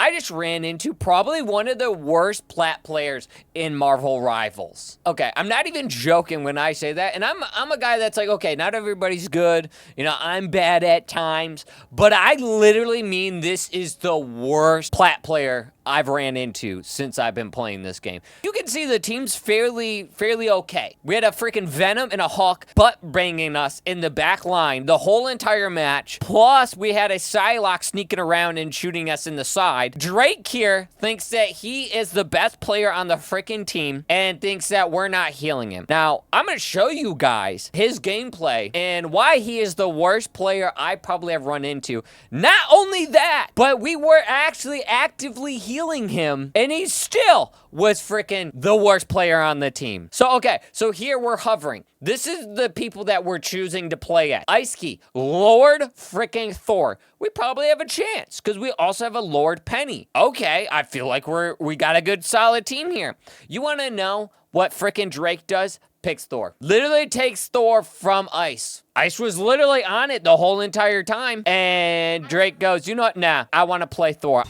I just ran into probably one of the worst plat players in Marvel Rivals. Okay, I'm not even joking when I say that, and I'm a guy that's like, okay, not everybody's good, you know, I'm bad at times, but I literally mean this is the worst plat player I've ran into since I've been playing this game. You can see the team's fairly okay. We had a freaking Venom and a Hulk butt banging us in the back line the whole entire match. Plus, we had a Psylocke sneaking around and shooting us in the side. Drake here thinks that he is the best player on the freaking team and thinks that we're not healing him. Now, I'm gonna show you guys his gameplay and why he is the worst player I probably have run into. Not only that, but we were actually actively healing him, and he still was freaking the worst player on the team. So, okay, so here we're hovering. This is the people that we're choosing to play at. Ice-Key, Lord freaking Thor. We probably have a chance, because we also have a Lord Penny. Okay, I feel like we got a good solid team here. You want to know what freaking Drake does? Picks Thor. Literally takes Thor from Ice. Ice was literally on it the whole entire time, and Drake goes, you know what, nah, I want to play Thor.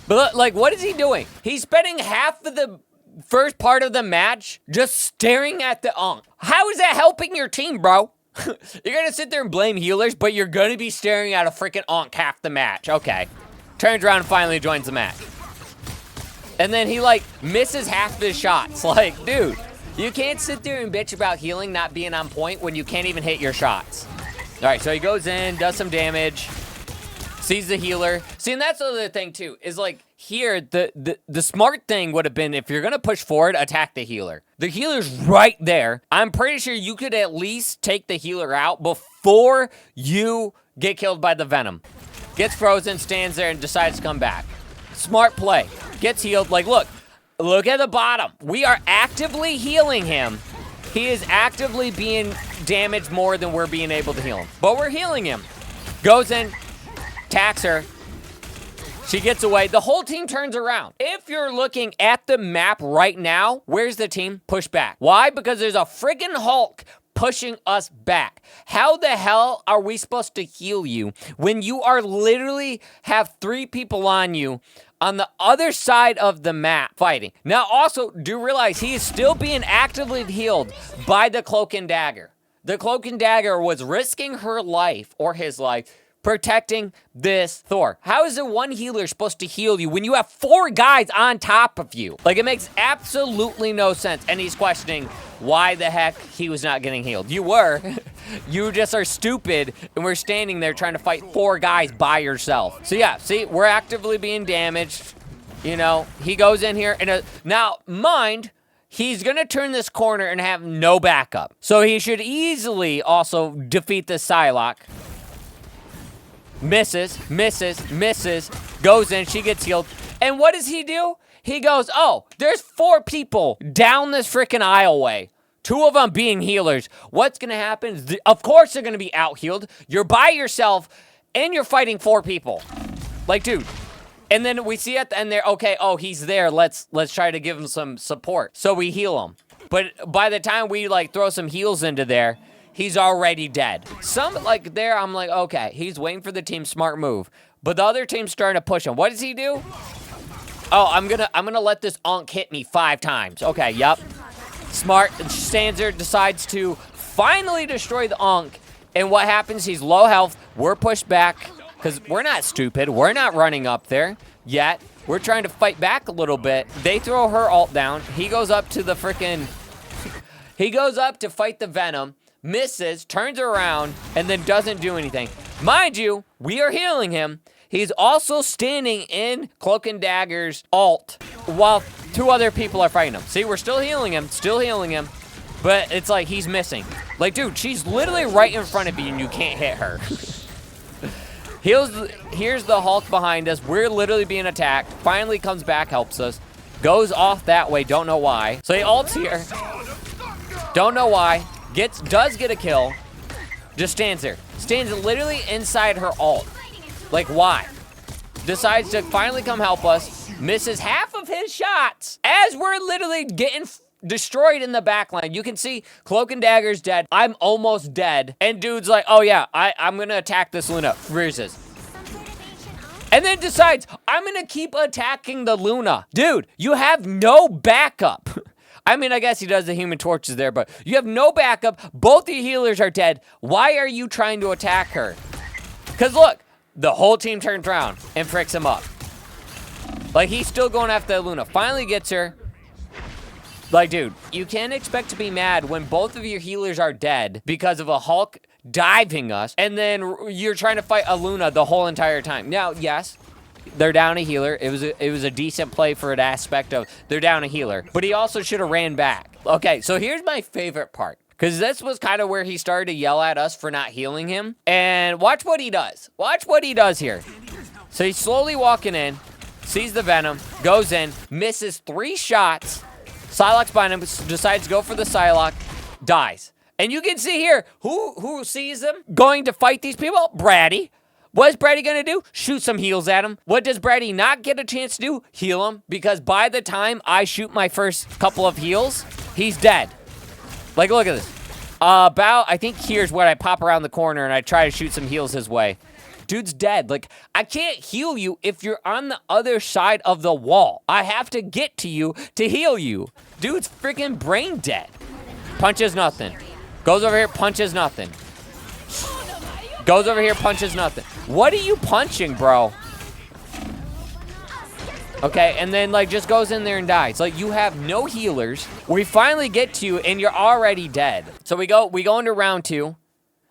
But, like, what is he doing? He's spending half of the first part of the match just staring at the Ankh. How is that helping your team, bro? You're gonna sit there and blame healers, but you're gonna be staring at a freaking Ankh half the match. Okay. Turns around and finally joins the match. And then he, like, misses half of his shots. Like, dude, you can't sit there and bitch about healing not being on point when you can't even hit your shots. All right, so he goes in, does some damage. Sees the healer. See, and that's the other thing, too, is, like, here, the smart thing would have been, if you're going to push forward, attack the healer. The healer's right there. I'm pretty sure you could at least take the healer out before you get killed by the Venom. Gets frozen, stands there, and decides to come back. Smart play. Gets healed. Like, look at the bottom. We are actively healing him. He is actively being damaged more than we're being able to heal him. But we're healing him. Goes in. Attacks her. She gets away. The whole team turns around. If you're looking at the map right now, where's the team? Push back. Why? Because there's a friggin' Hulk pushing us back. How the hell are we supposed to heal you when you are literally have 3 people on you on the other side of the map fighting? Now, also, do realize he is still being actively healed by the Cloak and Dagger. The Cloak and Dagger was risking her life, or his life, protecting this Thor. How is the one healer supposed to heal you when you have 4 guys on top of you? Like, it makes absolutely no sense. And he's questioning why the heck he was not getting healed. You were. You just are stupid, and we're standing there trying to fight 4 guys by yourself. So yeah, see, we're actively being damaged. You know, he goes in here, and now, mind, he's gonna turn this corner and have no backup. So he should easily also defeat this Psylocke. Misses, goes in, she gets healed. And what does he do? He goes, oh, there's 4 people down this freaking aisleway. 2 of them being healers. What's gonna happen? Of course they're gonna be out-healed. You're by yourself, and you're fighting 4 people. Like, dude. And then we see at the end there, okay, oh, he's there. Let's try to give him some support. So we heal him. But by the time we, like, throw some heals into there, he's already dead. Some, like, there, I'm like, okay, he's waiting for the team, smart move. But the other team's starting to push him. What does he do? Oh, I'm gonna let this Ankh hit me 5 times. Okay, yep. Smart. Stands there, decides to finally destroy the Ankh. And what happens? He's low health. We're pushed back because we're not stupid. We're not running up there yet. We're trying to fight back a little bit. They throw her ult down. He goes up to the freaking... He goes up to fight the Venom. Misses, turns around, and then doesn't do anything. Mind you, we are healing him. He's also standing in Cloak and Dagger's ult while 2 other people are fighting him. See, we're still healing him, but it's like he's missing. Like, dude, she's literally right in front of you and you can't hit her. Here's the Hulk behind us. We're literally being attacked. Finally comes back, helps us. Goes off that way, don't know why. So he ults here. Don't know why. Does get a kill. Just stands there. Stands literally inside her ult. Like, why? Decides to finally come help us. Misses half of his shots as we're literally getting destroyed in the backline. You can see Cloak and Dagger's dead. I'm almost dead. And dude's like, oh yeah, I'm gonna attack this Luna. Freezes. And then decides, I'm going to keep attacking the Luna. Dude, you have no backup. I mean, I guess he does the Human Torches there, but you have no backup. Both the healers are dead. Why are you trying to attack her? Because look, the whole team turns around and fricks him up. Like, he's still going after the Luna. Finally gets her. Like, dude, you can't expect to be mad when both of your healers are dead because of a Hulk diving us, and then you're trying to fight a Luna the whole entire time. Now, yes, they're down a healer. It was a decent play for an aspect of they're down a healer, but he also should have ran back. Okay, so here's my favorite part, because this was kind of where he started to yell at us for not healing him. And watch what he does. Watch what he does here. So he's slowly walking in, sees the Venom, goes in, misses 3 shots. Psylocke's behind him, decides to go for the Psylocke, dies. And you can see here, who sees them going to fight these people? Brady. What is Brady going to do? Shoot some heals at him. What does Brady not get a chance to do? Heal him. Because by the time I shoot my first couple of heals, he's dead. Like, look at this. I think here's where I pop around the corner and I try to shoot some heals his way. Dude's dead. Like, I can't heal you if you're on the other side of the wall. I have to get to you to heal you. Dude's freaking brain dead. Punches nothing. Goes over here, punches nothing. Goes over here, punches nothing. What are you punching, bro? Okay, and then, like, just goes in there and dies. Like, you have no healers. We finally get to you, and you're already dead. So we go into round 2.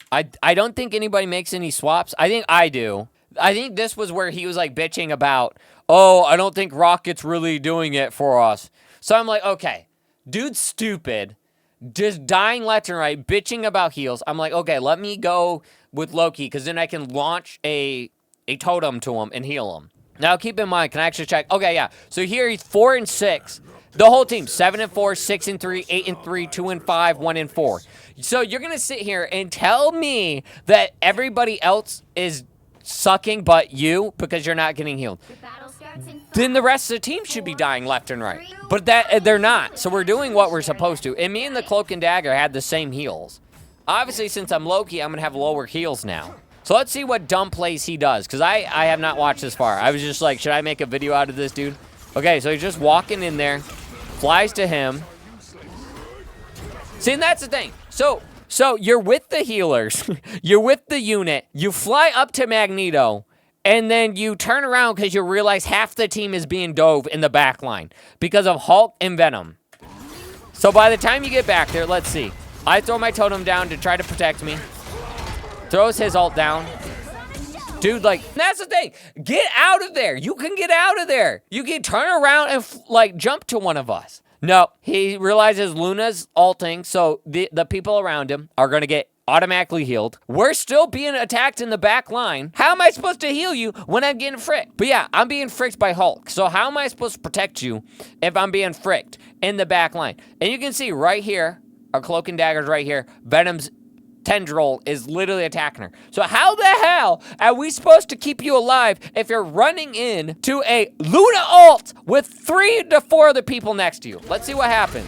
I don't think anybody makes any swaps. I think I do. I think this was where he was, like, bitching about, oh, I don't think Rocket's really doing it for us. So I'm like, okay, dude's stupid. Just dying left and right, bitching about heals. I'm like, okay, let me go with Loki, because then I can launch a totem to him and heal him. Now, keep in mind, can I actually check? Okay, yeah. So here he's 4 and 6. The whole team, 7 and 4, 6 and 3, 8 and 3, 2 and 5, 1 and 4. So you're going to sit here and tell me that everybody else is sucking but you because you're not getting healed. Then the rest of the team should be dying left and right. But they're not. So we're doing what we're supposed to. And me and the Cloak and Dagger had the same heals. Obviously, since I'm Loki, I'm going to have lower heals now. So let's see what dumb plays he does, because I have not watched this far. I was just like, should I make a video out of this, dude? Okay, so he's just walking in there, flies to him. See, and that's the thing. So you're with the healers. You're with the unit. You fly up to Magneto, and then you turn around because you realize half the team is being dove in the back line because of Hulk and Venom. So by the time you get back there, let's see. I throw my totem down to try to protect me. Throws his ult down. Dude, like, that's the thing. Get out of there. You can get out of there. You can turn around and, like, jump to one of us. No, he realizes Luna's ulting, so the people around him are going to get automatically healed. We're still being attacked in the back line. How am I supposed to heal you when I'm getting fricked? But yeah, I'm being fricked by Hulk. So how am I supposed to protect you if I'm being fricked in the back line? And you can see right here, our Cloak and Dagger's right here. Venom's tendril is literally attacking her. So how the hell are we supposed to keep you alive if you're running in to a Luna ult with 3 to 4 other people next to you? Let's see what happens.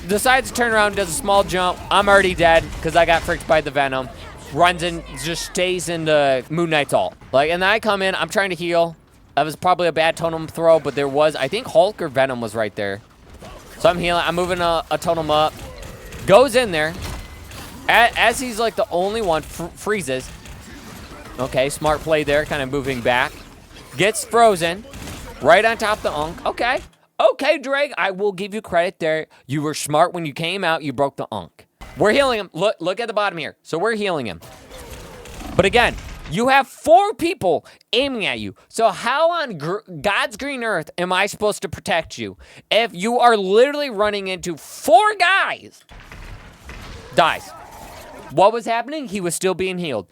Decides to turn around, does a small jump. I'm already dead because I got fricked by the Venom. Runs in, just stays in the Moon Knight's ult. Like, and then I come in, I'm trying to heal. That was probably a bad totem throw, but there was, I think Hulk or Venom was right there. So I'm healing, I'm moving a totem up. Goes in there. As he's like the only one, freezes. Okay, smart play there, kind of moving back. Gets frozen. Right on top of the Unk. Okay. Okay, Drake, I will give you credit there. You were smart when you came out. You broke the Unk. We're healing him. Look at the bottom here. So we're healing him. But again, you have 4 people aiming at you. So how on God's green earth am I supposed to protect you if you are literally running into 4 guys? Dies. What was happening? He was still being healed.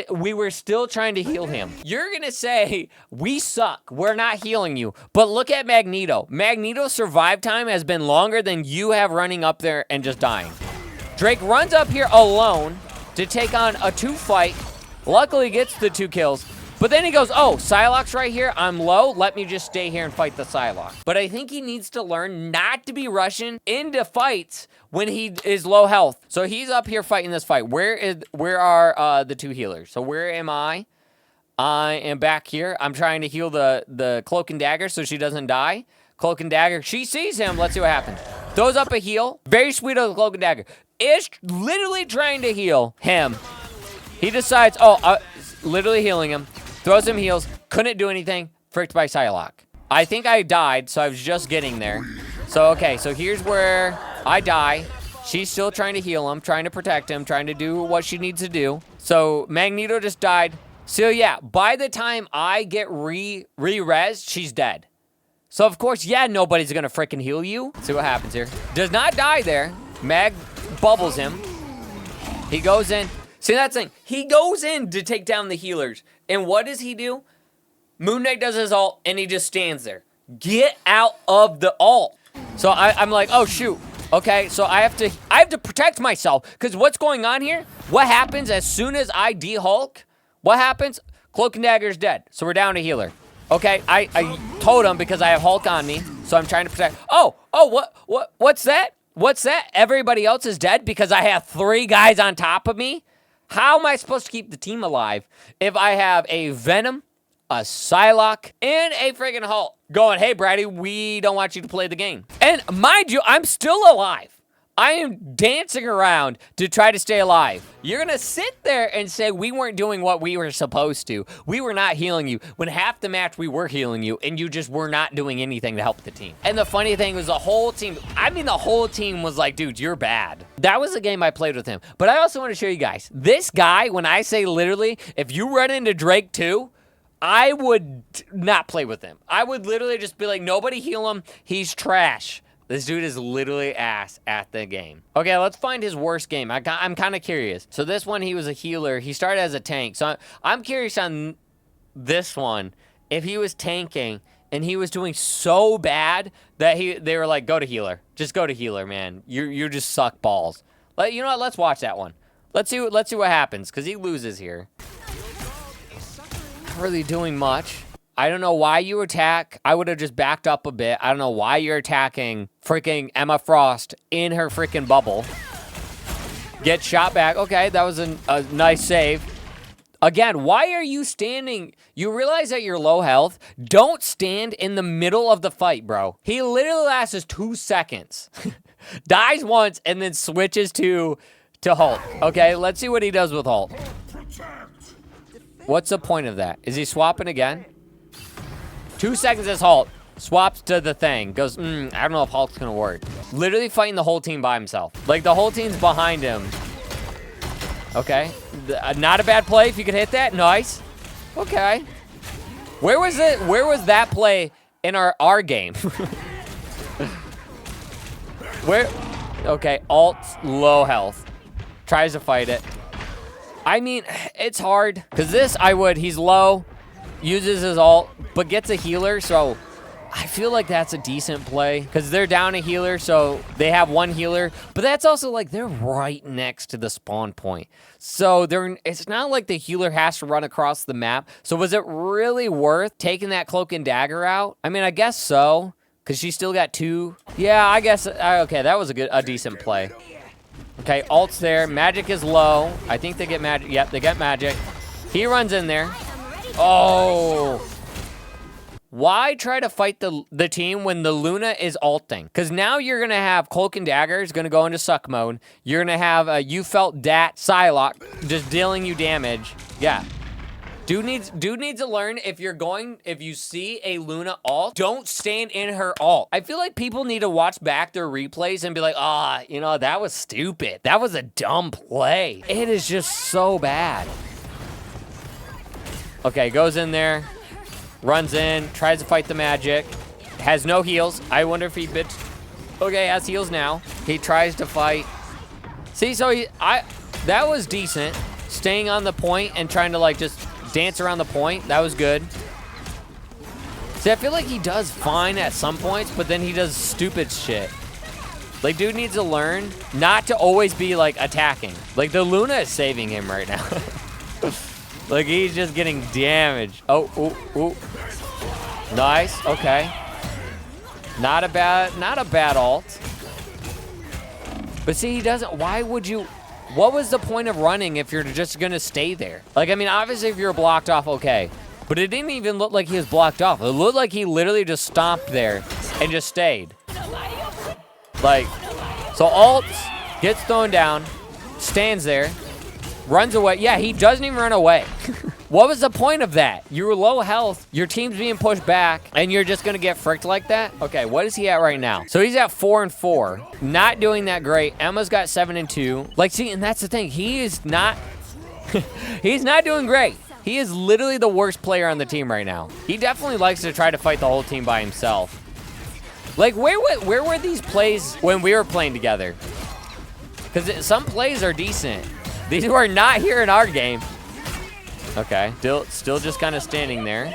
We were still trying to heal him. You're going to say, we suck. We're not healing you. But look at Magneto. Magneto's survive time has been longer than you have running up there and just dying. Drake runs up here alone to take on a 2 fight. Luckily gets the 2 kills. But then he goes, oh, Psylocke's right here. I'm low. Let me just stay here and fight the Psylocke. But I think he needs to learn not to be rushing into fights when he is low health. So he's up here fighting this fight. Where are the 2 healers? So where am I? I am back here. I'm trying to heal the Cloak and Dagger so she doesn't die. Cloak and Dagger, she sees him. Let's see what happens. Throws up a heal. Very sweet of the Cloak and Dagger. Is literally trying to heal him. He decides, literally healing him. Throws him heals. Couldn't do anything. Fricked by Psylocke. I think I died, so I was just getting there. So, okay, so here's where I die. She's still trying to heal him, trying to protect him, trying to do what she needs to do. So, Magneto just died. So, yeah, by the time I get re-res, she's dead. So, of course, yeah, nobody's going to freaking heal you. Let's see what happens here. Does not die there. Mag bubbles him. He goes in. See, that's the thing. He goes in to take down the healers. And what does he do? Moon Knight does his ult, and he just stands there. Get out of the ult. So I'm like, oh, shoot. Okay, so I have to protect myself. Because what's going on here? What happens as soon as I de-Hulk? What happens? Cloak and Dagger's dead. So we're down a healer. Okay, I told him because I have Hulk on me. So I'm trying to protect. Oh, what's that? What's that? Everybody else is dead because I have 3 guys on top of me? How am I supposed to keep the team alive if I have a Venom, a Psylocke, and a friggin' Hulk going, hey, Brady, we don't want you to play the game. And mind you, I'm still alive. I am dancing around to try to stay alive. You're going to sit there and say we weren't doing what we were supposed to. We were not healing you. When half the match we were healing you, and you just were not doing anything to help the team. And the funny thing was the whole team was like, dude, you're bad. That was the game I played with him. But I also want to show you guys. This guy, when I say literally, if you run into Drake 2, I would not play with him. I would literally just be like, nobody heal him. He's trash. This dude is literally ass at the game. Okay, let's find his worst game. I'm kind of curious. So this one, he was a healer. He started as a tank. So I'm curious on this one, if he was tanking and he was doing so bad that they were like, go to healer. Just go to healer, man. You just suck balls. You know what? Let's watch that one. Let's see what happens, because he loses here. Not really doing much. I don't know why you attack. I would have just backed up a bit. I don't know why you're attacking freaking Emma Frost in her freaking bubble. Get shot back. Okay, that was a nice save. Again, why are you standing? You realize that you're low health? Don't stand in the middle of the fight, bro. He literally lasts 2 seconds. Dies once and then switches to Hulk. Okay, let's see what he does with Hulk. What's the point of that? Is he swapping again? 2 seconds as Hulk. Swaps to the thing. Goes, I don't know if Hulk's gonna work. Literally fighting the whole team by himself. Like, the whole team's behind him. Okay. Not a bad play if you could hit that. Nice. Okay. Where was it? Where was that play in our game? Where? Okay, alt's low health. Tries to fight it. I mean, it's hard. Because this, he's low. Uses his ult, but gets a healer, so I feel like that's a decent play. Because they're down a healer, so they have 1 healer. But that's also like they're right next to the spawn point. So it's not like the healer has to run across the map. So was it really worth taking that Cloak and Dagger out? I mean, I guess so. Because she still got 2. Yeah, I guess. Okay, that was a decent play. Okay, ult's there. Magic is low. I think they get magic. Yep, they get magic. He runs in there. Oh. Why try to fight the team when the Luna is ulting? Because now you're going to have Cloak and Dagger is going to go into suck mode. You're going to have You Felt Dat Psylocke just dealing you damage. Yeah. Dude needs to learn if you see a Luna ult, don't stand in her ult. I feel like people need to watch back their replays and be like, that was stupid. That was a dumb play. It is just so bad. Okay, goes in there, runs in, tries to fight the magic, has no heals. I wonder if he bit. Okay, has heals now. He tries to fight. See, so that was decent. Staying on the point and trying to just dance around the point. That was good. See, I feel like he does fine at some points, but then he does stupid shit. Like, dude needs to learn not to always be attacking. Like, the Luna is saving him right now. Like, he's just getting damaged. Oh. Nice. Okay. Not a bad ult. But see, he doesn't. Why would you what was the point of running if you're just gonna stay there? Like, I mean, obviously if you're blocked off, okay. But it didn't even look like he was blocked off. It looked like he literally just stomped there and just stayed. Like, so ult gets thrown down, stands there, runs away. Yeah, he doesn't even run away. What was the point of that? You were low health, your team's being pushed back, and you're just gonna get fricked like that? Okay, what is he at right now? So he's at 4-4. Not doing that great. Emma's got 7-2. Like, see, and that's the thing. He is not, he's not doing great. He is literally the worst player on the team right now. He definitely likes to try to fight the whole team by himself. Like, where were these plays when we were playing together? Because some plays are decent. These were not here in our game. Okay, still just kind of standing there.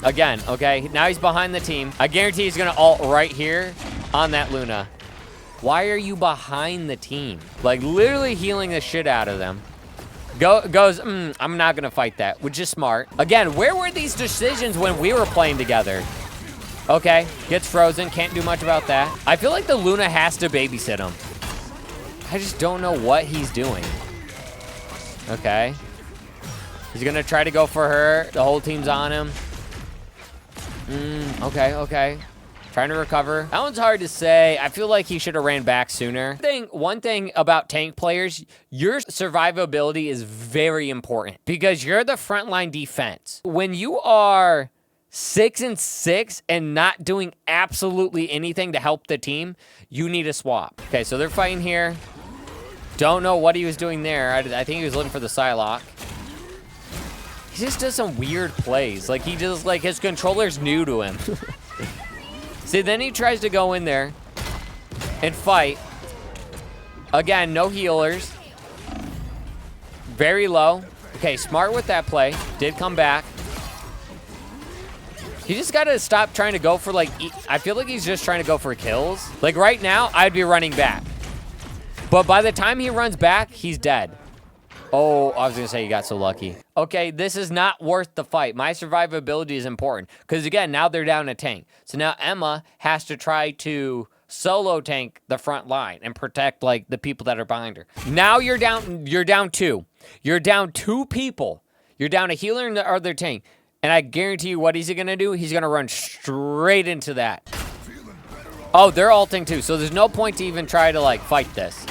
Again, okay, now he's behind the team. I guarantee he's gonna ult right here on that Luna. Why are you behind the team? Like, literally healing the shit out of them. Goes, I'm not gonna fight that, which is smart. Again, where were these decisions when we were playing together? Okay, gets frozen, can't do much about that. I feel like the Luna has to babysit him. I just don't know what he's doing. Okay. He's gonna try to go for her. The whole team's on him. Okay. Trying to recover. That one's hard to say. I feel like he should have ran back sooner. One thing about tank players, your survivability is very important because you're the frontline defense. When you are 6-6 and not doing absolutely anything to help the team, you need a swap. Okay, so they're fighting here. Don't know what he was doing there. I think he was looking for the Psylocke. He just does some weird plays. Like, he just, like, his controller's new to him. See, then he tries to go in there and fight. Again, no healers. Very low. Okay, smart with that play. Did come back. He just got to stop trying to go for, like, I feel like he's just trying to go for kills. Like, right now, I'd be running back. But by the time he runs back, he's dead. Oh, I was going to say he got so lucky. Okay, this is not worth the fight. My survivability is important. Because, again, now they're down a tank. So now Emma has to try to solo tank the front line and protect, like, the people that are behind her. Now you're down two. You're down two people. You're down a healer in the other tank. And I guarantee you what he's going to do? He's going to run straight into that. Oh, they're ulting too. So there's no point to even try to, like, fight this.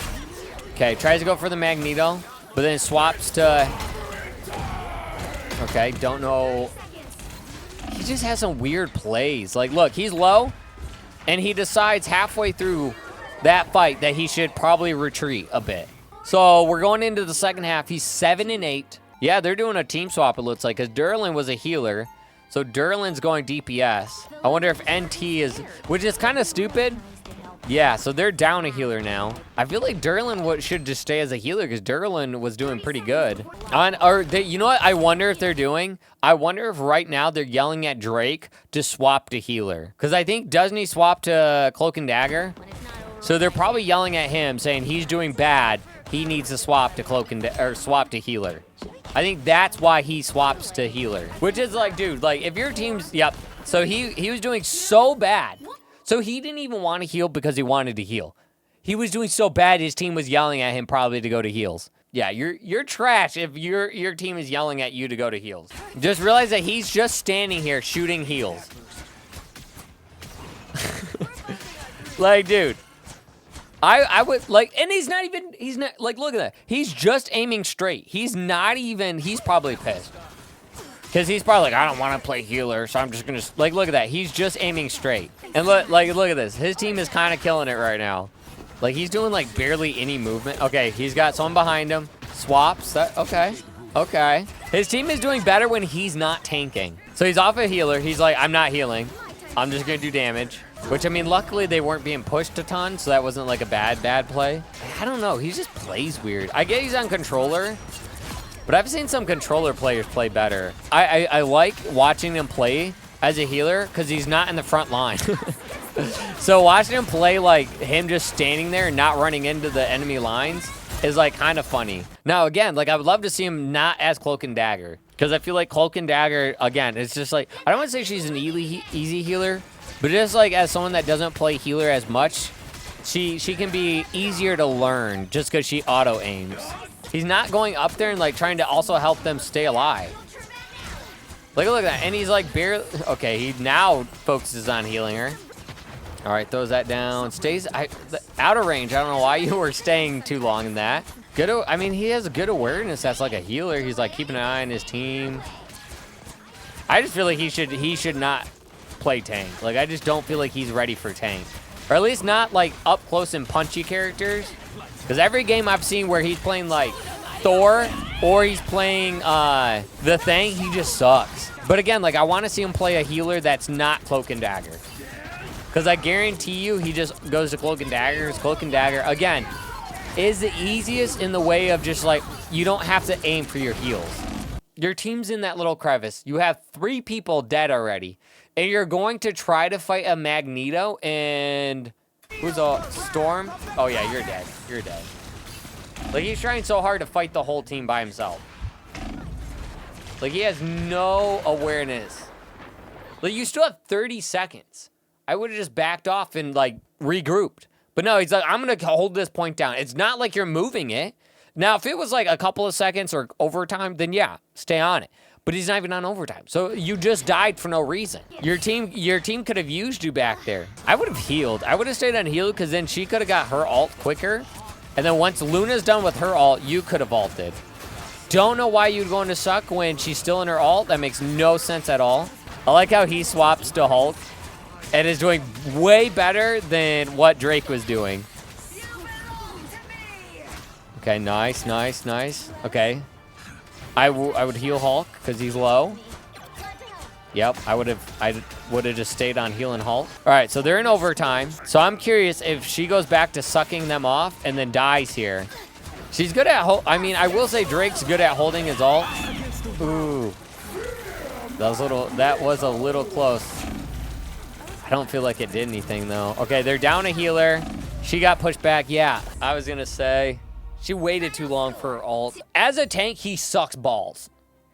Okay, tries to go for the Magneto, but then swaps to... Okay, don't know. He just has some weird plays. Like, look, he's low, and he decides halfway through that fight that he should probably retreat a bit. So we're going into the second half. He's 7-8. Yeah, they're doing a team swap, it looks like, because Durlin was a healer. So Durlin's going DPS. I wonder if NT is... Which is kind of stupid. Yeah, so they're down a healer now. I feel like Durlin should just stay as a healer because Durlin was doing pretty good. You know what I wonder if they're doing? I wonder if right now they're yelling at Drake to swap to healer. Because I think, doesn't he swap to Cloak and Dagger? So they're probably yelling at him saying he's doing bad. He needs to swap to swap to healer. I think that's why he swaps to healer. Which is like, dude, like if your team's, yep. So he was doing so bad. So he didn't even want to heal because he wanted to heal. He was doing so bad, his team was yelling at him probably to go to heals. Yeah, you're trash if your team is yelling at you to go to heals. Just realize that he's just standing here shooting heals. Like, dude. I would, like, and he's not, like, look at that. He's just aiming straight. He's probably pissed. Because he's probably like, I don't want to play healer, so I'm just going to, like, look at that. He's just aiming straight. And look at this. His team is kind of killing it right now. Like, he's doing, like, barely any movement. Okay, he's got someone behind him. Swaps. Okay. His team is doing better when he's not tanking. So he's off a healer. He's like, I'm not healing. I'm just going to do damage. Which, I mean, luckily they weren't being pushed a ton, so that wasn't, like, a bad play. I don't know. He just plays weird. I get he's on controller. But I've seen some controller players play better. I like watching him play as a healer because he's not in the front line. So watching him play, like him just standing there and not running into the enemy lines is like kind of funny. Now, again, like I would love to see him not as Cloak and Dagger because I feel like Cloak and Dagger, again, it's just like, I don't want to say she's an easy healer, but just like as someone that doesn't play healer as much, she can be easier to learn just because she auto aims. He's not going up there and like trying to also help them stay alive. Look at that, and he's like barely. Okay, he now focuses on healing her. All right, throws that down. Stays out of range. I don't know why you were staying too long in that. Good. I mean, he has a good awareness. That's like a healer. He's like keeping an eye on his team. I just feel like he should not play tank. Like, I just don't feel like he's ready for tank, or at least not like up close and punchy characters. Because every game I've seen where he's playing like Thor or he's playing the Thing, he just sucks. But again, like I want to see him play a healer that's not Cloak and Dagger. Because I guarantee you he just goes to Cloak and Dagger. Cloak and Dagger, again, is the easiest in the way of just like, you don't have to aim for your heals. Your team's in that little crevice. You have 3 people dead already. And you're going to try to fight a Magneto and... Who's a Storm? Oh yeah, you're dead. You're dead. Like, he's trying so hard to fight the whole team by himself. Like, he has no awareness. Like, you still have 30 seconds. I would have just backed off and, like, regrouped. But no, he's like, I'm going to hold this point down. It's not like you're moving it. Now, if it was, like, a couple of seconds or overtime, then yeah, stay on it. But he's not even on overtime. So you just died for no reason. Your team could have used you back there. I would have healed. I would have stayed on heal because then she could have got her ult quicker. And then once Luna's done with her ult, you could have ulted. Don't know why you'd go into suck when she's still in her ult. That makes no sense at all. I like how he swaps to Hulk and is doing way better than what Drake was doing. Okay, nice, nice, nice. Okay. I would heal Hulk because he's low. Yep, I would have just stayed on healing Hulk. All right, so they're in overtime. So I'm curious if she goes back to sucking them off and then dies here. She's good at I mean, I will say Drake's good at holding his ult. Ooh. That was a little close. I don't feel like it did anything though. Okay, they're down a healer. She got pushed back. Yeah, I was gonna say she waited too long for her ult. As a tank, he sucks balls.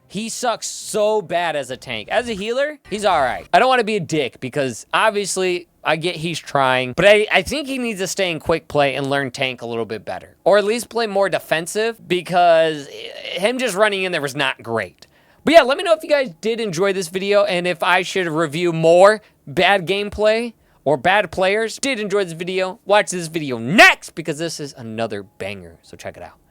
He sucks so bad as a tank. As a healer, he's all right. I don't want to be a dick because obviously I get he's trying, but I think he needs to stay in quick play and learn tank a little bit better, or at least play more defensive because him just running in there was not great. But yeah, let me know if you guys did enjoy this video and if I should review more bad gameplay or bad players. Did enjoy this video, watch this video next because this is another banger, so check it out.